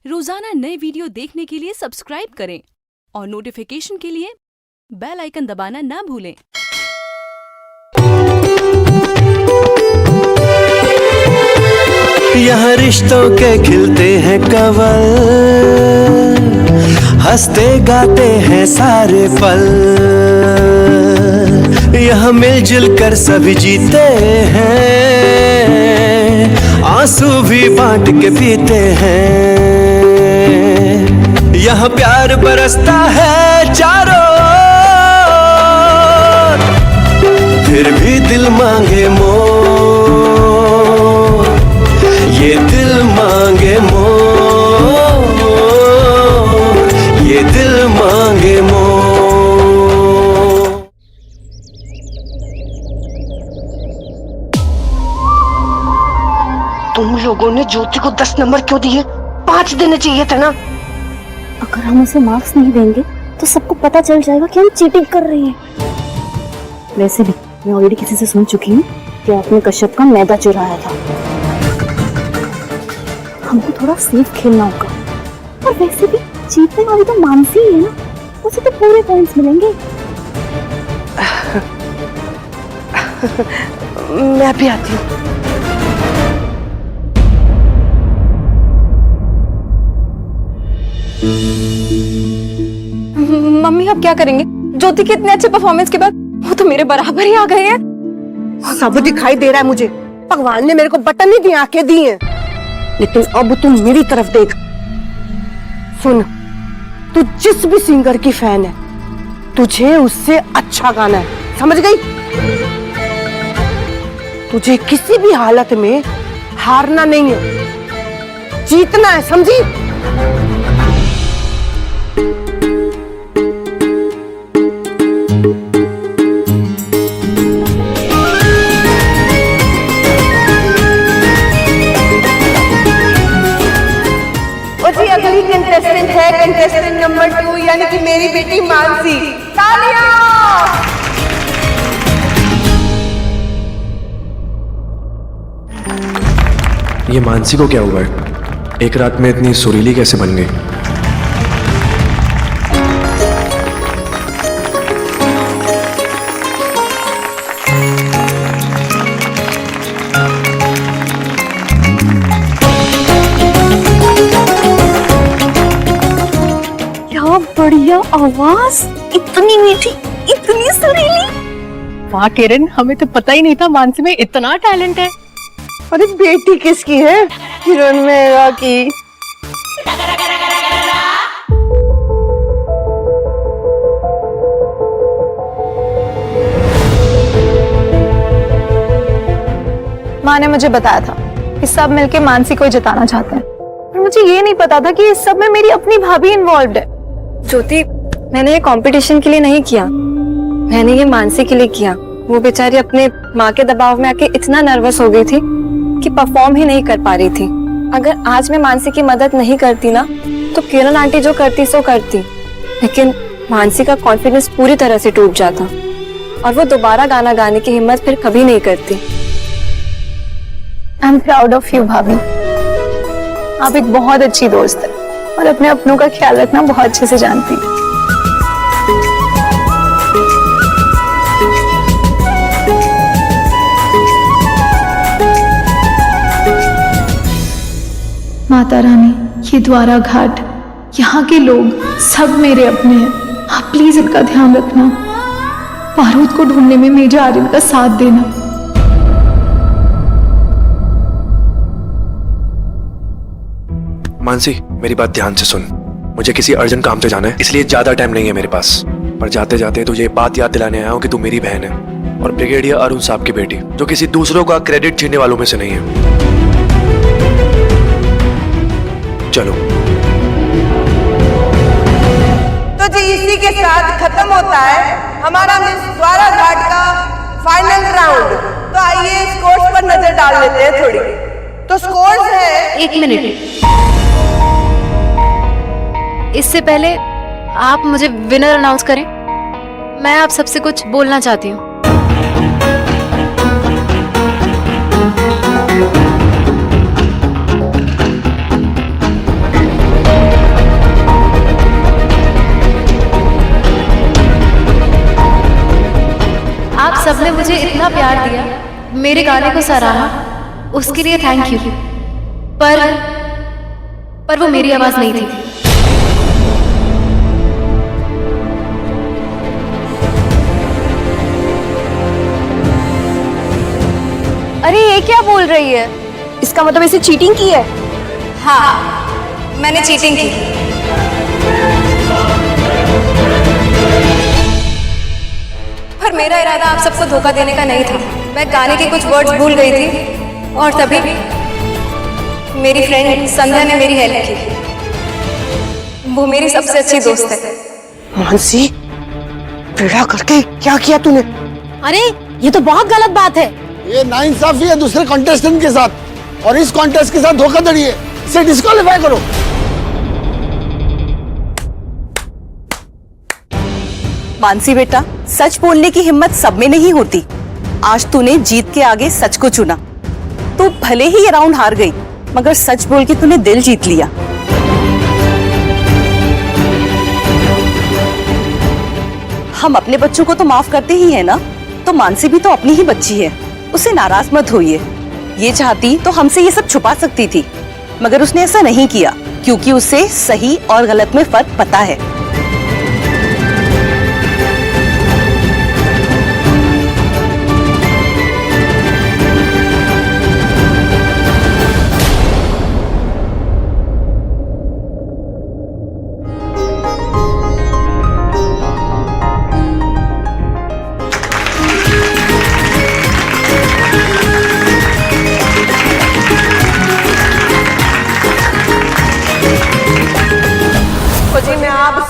रोजाना नए वीडियो देखने के लिए सब्सक्राइब करें और नोटिफिकेशन के लिए बेल आइकन दबाना ना भूलें। यहाँ रिश्तों के खिलते हैं कवल, हंसते गाते हैं सारे पल। यहाँ मिलजुल कर सभी जीते हैं, आंसू भी बांट के पीते हैं। यहाँ प्यार बरसता है चारों ओर, फिर भी दिल मांगे मोर, ये दिल मांगे मोर, ये दिल मांगे मोर। तुम लोगों ने ज्योति को 10 नंबर क्यों दिए? 5 देने चाहिए था ना। अगर हम उसे मार्क्स नहीं देंगे तो सबको पता चल जाएगा कि हम चीटिंग कर रहे हैं। वैसे भी मैं ऑलरेडी किसी से सुन चुकी हूँ कि आपने कश्यप का मैदा चुराया था। हमको थोड़ा सेफ खेलना होगा। और वैसे भी जीतने वाली तो मानसी ही है ना, उसे तो पूरे पॉइंट्स मिलेंगे। मैं भी आती हूँ। मम्मी अब क्या करेंगे? ज्योति के इतने अच्छे परफॉर्मेंस के बाद वो तो मेरे बराबर ही आ गई है। सब दिखाई दे रहा है मुझे। भगवान ने मेरे को बटन नहीं दी, आंखें दी हैं। लेकिन अब तुम मेरी तरफ देख। सुन, तू जिस भी सिंगर की फैन है, तुझे उससे अच्छा गाना है, समझ गई? तुझे किसी भी हालत में हारना नहीं है, जीतना है, समझी? अगली कंटेस्टेंट है कंटेस्टेंट नंबर 2, यानी कि मेरी बेटी मानसी। तालियां! ये मानसी को क्या हुआ है? एक रात में इतनी सुरीली कैसे बन गई? बढ़िया आवाज, इतनी मीठी, इतनी सुरीली। वाह किरण, हमें तो पता ही नहीं था मानसी में इतना टैलेंट है। अरे बेटी किसकी है? किरण मेरा की। माँ ने मुझे बताया था कि सब मिलके मानसी को जिताना चाहते हैं, और मुझे ये नहीं पता था कि इस सब में मेरी अपनी भाभी इन्वॉल्व्ड है। ज्योति, मैंने ये कंपटीशन के लिए नहीं किया, मैंने ये मानसी के लिए किया। वो बेचारी अपने माँ के दबाव में आके इतना नर्वस हो गई थी कि परफॉर्म ही नहीं कर पा रही थी। अगर आज मैं मानसी की मदद नहीं करती ना, तो किरण आंटी जो करती सो करती, लेकिन मानसी का कॉन्फिडेंस पूरी तरह से टूट जाता और वो दोबारा गाना गाने की हिम्मत फिर कभी नहीं करती। I am proud of you भाभी, आप एक बहुत अच्छी दोस्त है और अपने अपनों का ख्याल रखना बहुत अच्छे से जानती है। माता रानी, ये द्वारा घाट, यहाँ के लोग सब मेरे अपने हैं। आप प्लीज इनका ध्यान रखना। बारूद को ढूंढने में मेजर आर्यन का साथ देना। मानसी, मेरी बात ध्यान से सुन। मुझे किसी अर्जेंट काम से जाना है, इसलिए ज्यादा टाइम नहीं है मेरे पास। पर जाते जाते तुझे बात याद दिलाने आया हूँ कि तू मेरी बहन है और ब्रिगेडियर अरुण साहब की बेटी, जो किसी दूसरों का क्रेडिट छीनने वालों में से नहीं है। चलो। तो जी इसी के साथ खत्म होता है हमारा मिस द्वारा घाट का फाइनल राउंड। तो आइए स्कोर्स पर नजर डाल लेते हैं थोड़ी। तो स्कोर्स है, 1 मिनट, इससे पहले आप मुझे विनर अनाउंस करें। मैं आप सबसे कुछ बोलना चाहती हूँ। मुझे इतना प्यार दिया, मेरे गाने को सराहा, उसके लिए थैंक यू। पर वो मेरी आवाज नहीं थी। अरे ये क्या बोल रही है? इसका मतलब इसे चीटिंग की है? हाँ, मैंने चीटिंग की। पर मेरा इरादा आप सबको धोखा देने का नहीं था। मैं गाने के कुछ वर्ड्स भूल गई थी और तभी मेरी फ्रेंड संध्या ने मेरी हेल्प की। वो मेरी सबसे अच्छी दोस्त है। मानसी, पीड़ा करके क्या किया तूने? अरे ये तो बहुत गलत बात है। ये नाइंसाफी है दूसरे कॉन्टेस्टेंट के साथ, और इस कॉन्टेस्ट के साथ धोखाधड़ी है। इसे डिस्क्वालीफाई करो। मानसी बेटा, सच बोलने की हिम्मत सब में नहीं होती। आज तूने जीत के आगे सच को चुना। तू भले ही ये राउंड हार गई, मगर सच बोल के तूने दिल जीत लिया। हम अपने बच्चों को तो माफ करते ही है ना, तो मानसी भी तो अपनी ही बच्ची है, उसे नाराज मत होइए। ये चाहती तो हमसे ये सब छुपा सकती थी, मगर उसने ऐसा नहीं किया क्योंकि उसे सही और गलत में फर्क पता है।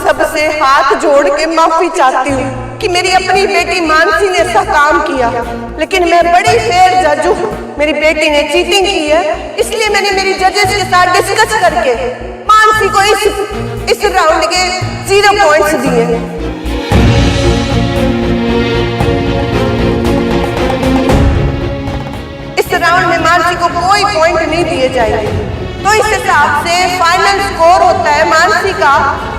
सबसे हाथ जोड़ के माफी चाहती हूँ कि मेरी अपनी बेटी मानसी ने ऐसा काम किया, लेकिन मैं बड़ी फेयर जज हूँ। मेरी बेटी ने चीटिंग की है, इसलिए मैंने मेरी जजेस के साथ डिस्कस करके मानसी को इस राउंड के 0 पॉइंट्स दिए। इस राउंड में मानसी को कोई पॉइंट नहीं दिए जाएंगे। तो इस हिसाब से फाइनल स्कोर होता है मानसी का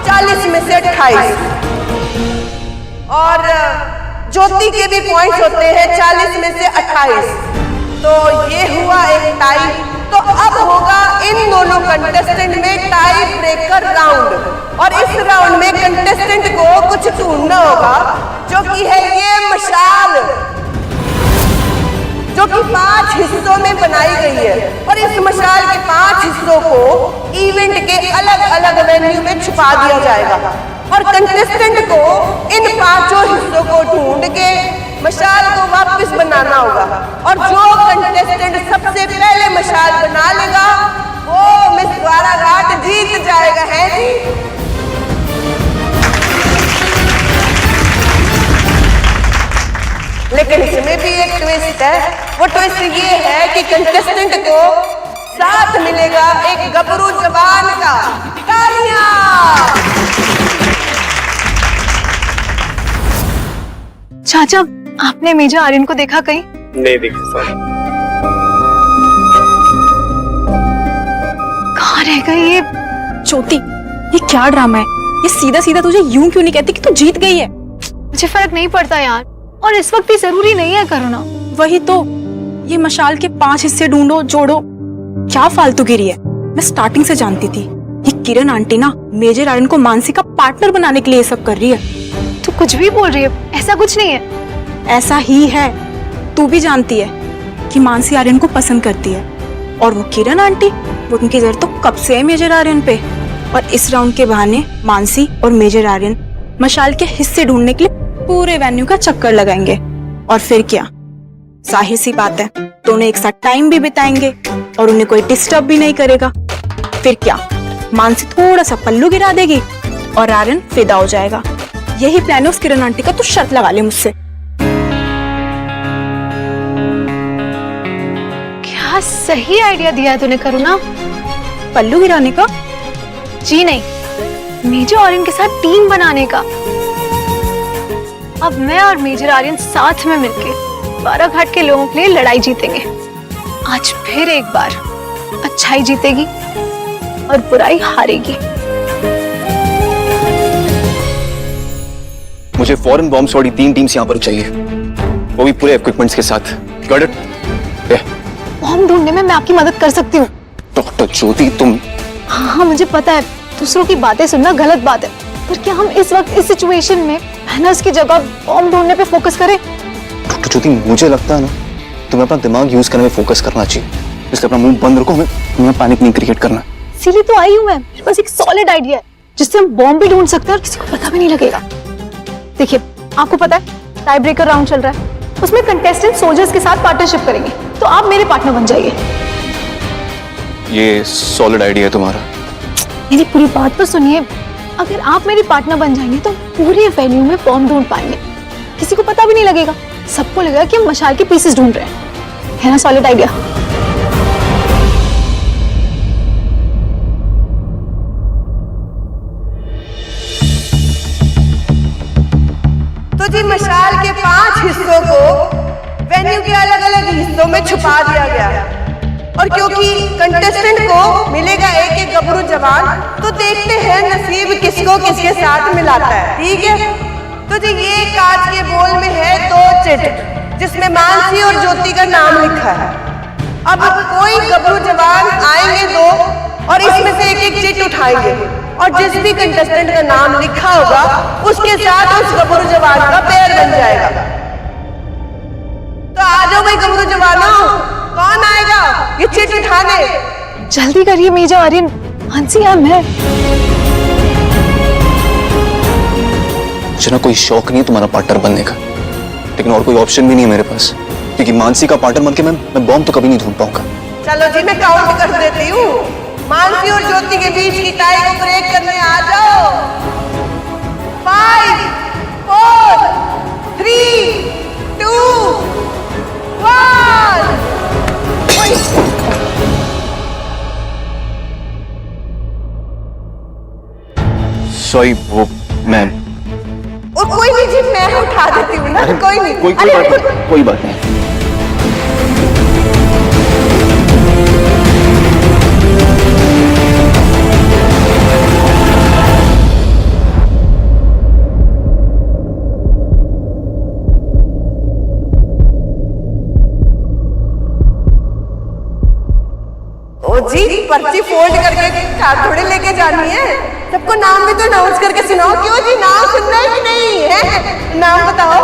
40 में से 28, और ज्योति के भी पॉइंट्स होते हैं 40 में से 28। तो ये हुआ एक टाई। तो अब होगा इन दोनों कंटेस्टेंट में टाई ब्रेकर राउंड, और इस राउंड में कंटेस्टेंट को कुछ ढूंढना होगा, जो कि है ये मशाल, जो कि 5 हिस्सों में बनाई गई है। और इस मशाल के 5 हिस्सों को इवेंट के अलग अलग वेन्यू में छुपा दिया जाएगा, और कंटेस्टेंट को इन 5 हिस्सों को ढूंढ के मशाल को वापस बनाना होगा, और जो कंटेस्टेंट सबसे पहले मशाल बना लेगा वो मिस द्वारा घाट जीत जाएगा। है जी? लेकिन इसमें भी एक ट्विस्ट है। वो ट्विस्ट ये है कि कंटेस्टेंट को साथ मिलेगा एक गबरू जवान का। तालियां! चाचा, आपने मेजर आर्यन को देखा कहीं? नहीं देखा सर। कहाँ रह गई ये? ज्योति, ये क्या ड्रामा है? ये सीधा सीधा तुझे यूं क्यों नहीं कहती कि तू जीत गई है? मुझे फर्क नहीं पड़ता यार, और इस वक्त भी जरूरी नहीं है करना। वही तो, ये मशाल के 5 हिस्से ढूंढो जोड़ो, क्या फालतूगिरी है। मैं स्टार्टिंग से जानती थी ये किरण आंटी ना मेजर आर्यन को मानसी का पार्टनर बनाने के लिए ये सब कर रही है। तू कुछ भी बोल रही है, ऐसा कुछ नहीं है। ऐसा ही है। तू भी जानती है कि मानसी आर्यन को पसंद करती है, और वो किरण आंटी, वो उनकी नजर तो कब से है मेजर आर्यन पे। और इस राउंड के बहाने मानसी और मेजर आर्यन मशाल के हिस्से ढूंढने के लिए पूरे वेन्यू का चक्कर लगाएंगे। और फिर क्या, जाहिर सी बात है दोनों एक साथ टाइम भी बिताएंगे और उन्हें कोई डिस्टर्ब भी नहीं करेगा। फिर क्या, मानसी थोड़ा सा पल्लू गिरा देगी और आर्यन फिदा हो जाएगा। यही प्लान है उस किरण आंटी का, तू शर्त लगा ले मुझसे। क्या सही आइडिया दिया तूने करुणा। पल्लू गिराने का? जी नहीं, मेजर आर्यन के साथ टीम बनाने का। अब मैं और मेजर आर्यन साथ में मिलके बाराघाट के लोगों के लिए लड़ाई जीतेंगे। आज फिर एक बार अच्छाई जीतेगी और बुराई हारेगी। मुझे फौरन बॉम्ब स्क्वाड की 3 टीम्स यहाँ पर चाहिए। वो भी पूरे इक्विपमेंट्स के साथ। Got it? बॉम्ब ढूंढने में मैं आपकी मदद कर सकती हूँ। डॉक्टर ज्योति तुम। हाँ मुझे पता है दूसरों की बातें सुनना गलत बात है, पर क्या हम इस वक्त इस सिचुएशन में मैनर्स की जगह बॉम्ब ढूंढने पे फोकस करें? डॉक्टर ज्योति मुझे लगता है ना तुम्हें अपना दिमाग यूज करने में फोकस करना चाहिए, इसलिए अपना मुंह बंद रखो। हमें पैनिक नहीं क्रिएट करना। इसीलिए तो आई हूँ मैं, मेरे पास एक सॉलिड आइडिया है जिससे हम बॉम्ब भी ढूंढ सकते हैं और किसी को पता भी नहीं लगेगा। देखिए आपको पता है टाई ब्रेकर राउंड चल रहा है, उसमें कंटेस्टेंट सोल्जर्स के साथ पार्टनरशिप करेंगे, तो आप मेरे पार्टनर बन जाइए। ये सॉलिड आइडिया है तुम्हारा। मेरी पूरी बात तो सुनिए, अगर आप मेरी पार्टनर बन जाएंगे तो पूरे वेन्यू में बॉम्ब ढूंढ पाएंगे, किसी को पता भी नहीं लगेगा, सबको लगेगा कि हम मशाल के पीसेस ढूंढ रहे हैं। है ना सॉलिड आइडिया? तो जी मशाल के 5 हिस्सों को वेन्यू के अलग अलग हिस्सों में छुपा दिया गया है, और क्योंकि कंटेस्टेंट को मिलेगा एक एक गबरू जवान, तो देखते हैं नसीब किसको किसके साथ मिलाता है। ठीक है, तो जी ये कांच के बोल में है 2 चिट जिसमें मानसी और ज्योति का नाम लिखा है। अब कोई गबरू जवान आएंगे 2 और इसमें से एक एक चिट उठाएंगे, और जिस भी कंटेस्टेंट का नाम लिखा होगा उसके साथ उस गबरू जवान का पेयर बन जाएगा। तो आ जाओ भाई गबरू जवानों, कौन आएगा ये चिट उठाने? जल्दी करिए मेजर आर्यन, मानसी मैम है। मुझे ना कोई शौक नहीं है तुम्हारा पार्टनर बनने का, लेकिन और कोई ऑप्शन भी नहीं है मेरे पास, क्योंकि मानसी का पार्टनर बनके मैं बॉम्ब तो कभी नहीं ढूंढ पाऊंगा। चलो जी मैं काउंट कर देती हूँ, मानसी और ज्योति के बीच की टाई को ब्रेक करने आ जाओ। 5 4 3 2 1। सॉरी वो मैं और कोई नहीं जी, मैं उठा देती हूँ ना, कोई नहीं। कोई बात नहीं। ओ जी पर्ची फोल्ड करके कार्ड थोड़े लेके जानी है, सबको नाम भी तो अनाउंस करके सुनाओ। क्यों जी, नाम सुनना है कि नहीं है? नाम बताओ।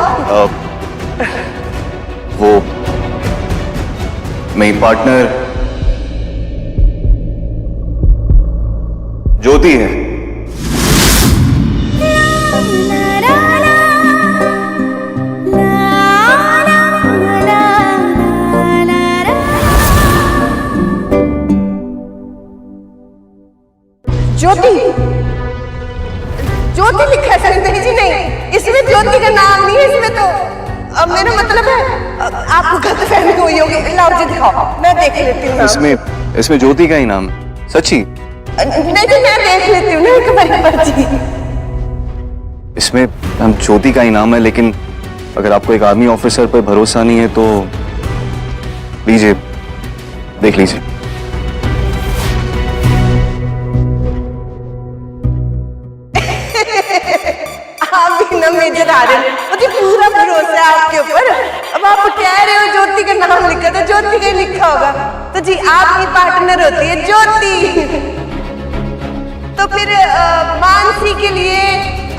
वो मेरी पार्टनर ज्योति है। ज्योति, ज्योति लिखा है सर? नहीं जी नहीं, इसमें ज्योति का नाम नहीं है, इसमें तो मेरा मतलब है आपको गलतफहमी हुई होगी। लाओ जी दिखाओ, मैं देख लेती हूँ। इसमें ज्योति का ही नाम? सच्ची? नहीं जी मैं देख लेती हूँ ना एक बार पर्ची। इसमें हम ज्योति का ही नाम है, लेकिन अगर आपको एक आर्मी ऑफिसर पर भरोसा नहीं है तो लीजिए देख लीजिए। आप भी ना मेजर आ रहे हैं, मुझे पूरा भरोसा है आपके ऊपर। अब आप कह रहे हो ज्योति का नाम लिखा था, ज्योति का ही लिखा होगा, तो जी आपकी पार्टनर होती है ज्योति। तो फिर मानसी के लिए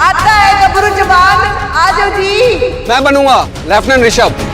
आता है गबरू जवान, आ जाओ जी। मैं बनूंगा लेफ्टिनेंट ऋषभ।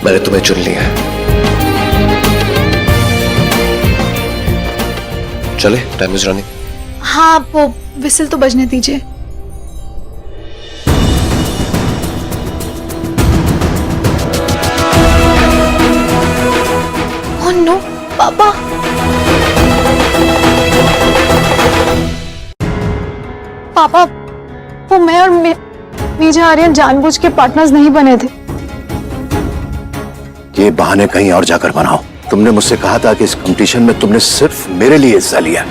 मैंने तुम्हें चुन लिया है। चले, टाइम इज रनिंग। हाँ वो विसल तो बजने दीजिए। ओह नो पापा। पापा, वो मैं और मेजर आर्यन जानबूझ के पार्टनर्स नहीं बने थे। ये बहाने कहीं और जाकर बनाओ। तुमने मुझसे कहा था कि इस कंपटीशन में तुमने सिर्फ मेरे लिए हिस्सा लिया।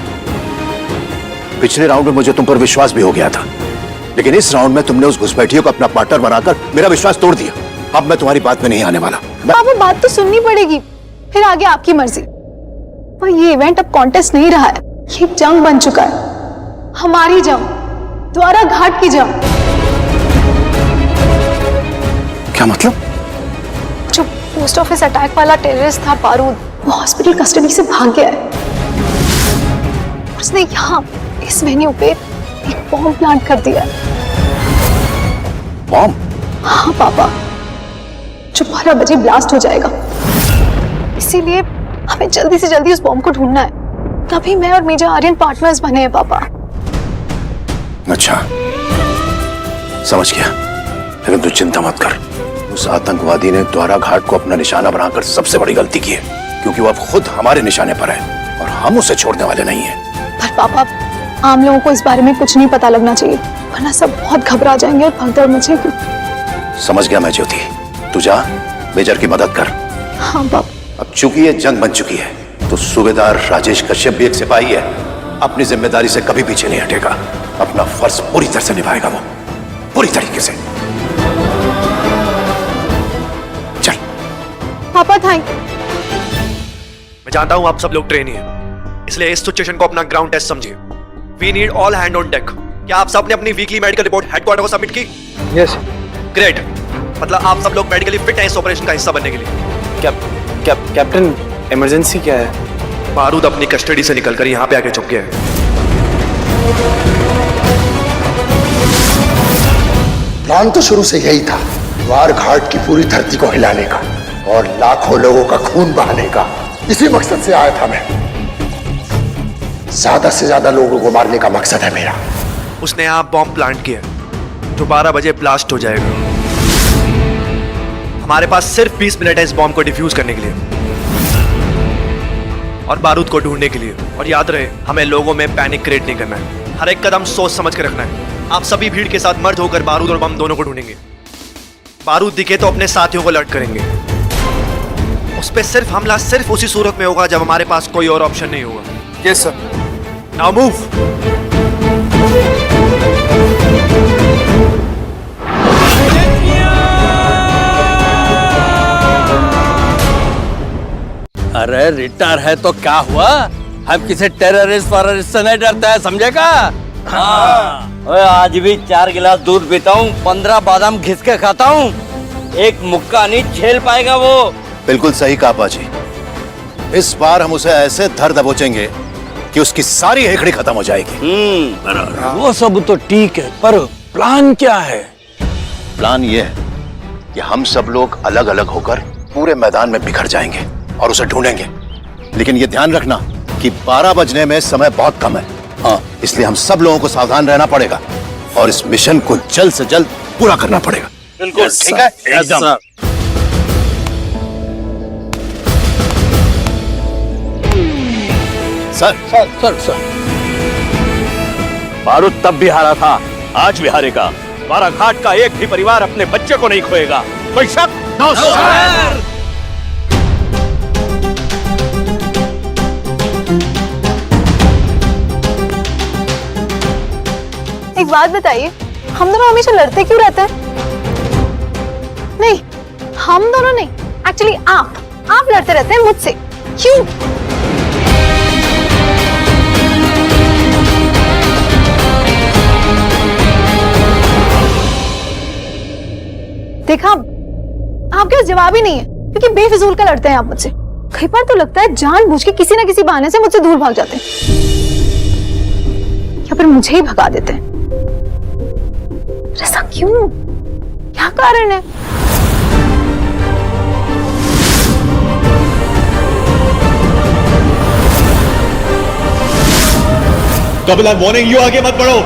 पिछले राउंड में मुझे तुम पर विश्वास भी हो गया था, लेकिन इस राउंड में तुमने उस घुसपैठियों को अपना पार्टनर बनाकर मेरा विश्वास तोड़ दिया। अब मैं तुम्हारी बात में नहीं आने वाला। पापा, बात तो सुननी पड़ेगी, फिर आगे आपकी मर्जी। पर ये इवेंट अब कॉन्टेस्ट नहीं रहा है, ये एक जंग बन चुका है, हमारी जंग, द्वारा घाट की जंग। क्या मतलब? जो पोस्ट ऑफिस अटैक वाला टेररिस्ट था बारूद, वो हॉस्पिटल कस्टडी से भाग गया है। उसने यहाँ इस वेन्यू पे एक बॉम्ब प्लांट कर दिया। बॉम्ब? हाँ पापा, जो 12 बजे ब्लास्ट हो जाएगा। इसीलिए हमें जल्दी से जल्दी उस बॉम्ब को ढूंढना है, तभी मैं और मेजर आर्यन पार्टनर्स बने हैं पापा। अच्छा, समझ गया। लेकिन तू चिंता मत कर, उस आतंकवादी ने द्वारा घाट को अपना निशाना बनाकर सबसे बड़ी गलती की है, क्योंकि वो अब खुद हमारे निशाने पर है और हम उसे छोड़ने वाले नहीं हैं। पर पापा, आम लोगों को इस बारे में कुछ नहीं पता लगना चाहिए, वरना सब बहुत घबरा जाएंगे और भगदड़ मचेगी। समझ गया मैं ज्योति, तू जा मेजर की मदद कर। हाँ पापा। अब चूंकि ये जंग बन चुकी है, तो सूबेदार राजेश कश्यप भी एक सिपाही है, अपनी जिम्मेदारी से कभी पीछे नहीं हटेगा। अपना फर्ज पूरी तरह से निभाएगा वो, पूरी तरीके से। चल पापा, थैंक। मैं जानता हूं आप सब लोग ट्रेनी हैं, इसलिए इस सिचुएशन को अपना ग्राउंड टेस्ट समझिए। We need all hand on deck. क्या आप सब ने अपनी वीकली मेडिकल रिपोर्ट हेडक्वार्टर को सबमिट की? यस। ग्रेट, मतलब आप सब लोग मेडिकली फिट हैं इस ऑपरेशन का हिस्सा बनने के लिए। कैप्टन, इमरजेंसी क्या है? बारूद अपनी कस्टडी से निकलकर यहाँ पे आके छुप गया है। प्लान तो शुरू से यही था, द्वार घाट की पूरी धरती को हिलाने का और लाखों लोगों का खून बहाने का। इसी मकसद से आया था मैं। ज्यादा से ज्यादा लोगों को मारने का मकसद है मेरा। उसने यहाँ बॉम्ब प्लांट किया जो 12 बजे ब्लास्ट हो जाएगा। हमारे पास सिर्फ 20 मिनट है इस बॉम्ब को डिफ्यूज करने के लिए और बारूद को ढूंढने के लिए। और याद रहे, हमें लोगों में पैनिक क्रिएट नहीं करना है, हर एक कदम सोच समझ कर रखना है। आप सभी भीड़ के साथ मर्ज होकर बारूद और बम दोनों को ढूंढेंगे। बारूद दिखे तो अपने साथियों को अलर्ट करेंगे। उस पर सिर्फ हमला सिर्फ उसी सूरत में होगा जब हमारे पास कोई और ऑप्शन नहीं होगा। Yes sir. Now move. अरे रिटायर है तो क्या हुआ, हम किसी टेररिस्ट वाररिस्ट से नहीं डरते हैं, समझेगा? हाँ। आज भी 4 गिलास दूध पीता हूँ, 15 बादाम घिस के खाता हूँ, एक मुक्का नहीं झेल पाएगा वो। बिल्कुल सही कहा बाजी। इस बार हम उसे ऐसे धर दबोचेंगे कि उसकी सारी हेखड़ी खत्म हो जाएगी। वो सब तो ठीक है, पर प्लान क्या है? प्लान ये है कि हम सब लोग अलग अलग होकर पूरे मैदान में बिखर जाएंगे और उसे ढूंढेंगे। लेकिन ये ध्यान रखना कि 12 बजने में समय बहुत कम है। हाँ, इसलिए हम सब लोगों को सावधान रहना पड़ेगा और इस मिशन को जल्द से जल्द पूरा करना पड़ेगा। बिल्कुल ठीक है? एकदम। सर सर बारूद तब भी हारा था, आज भी हारेगा। द्वारा घाट का एक भी परिवार अपने बच्चे को नहीं खोएगा, कोई शक? No sir. एक बात बताइए, हम दोनों हमेशा लड़ते क्यों रहते हैं? नहीं, हम दोनों नहीं, एक्चुअली आप लड़ते रहते हैं मुझसे, क्यों? देखा, आपके पास जवाब ही नहीं है, क्योंकि बेफिजूल का लड़ते हैं आप मुझसे। कई बार तो लगता है जानबूझ के किसी ना किसी बहाने से मुझसे दूर भाग जाते हैं या फिर मुझे ही भगा देते हैं। ऐसा क्यों? क्या कारण है? कपिल, आई वार्निंग यू, आगे मत बढ़ो।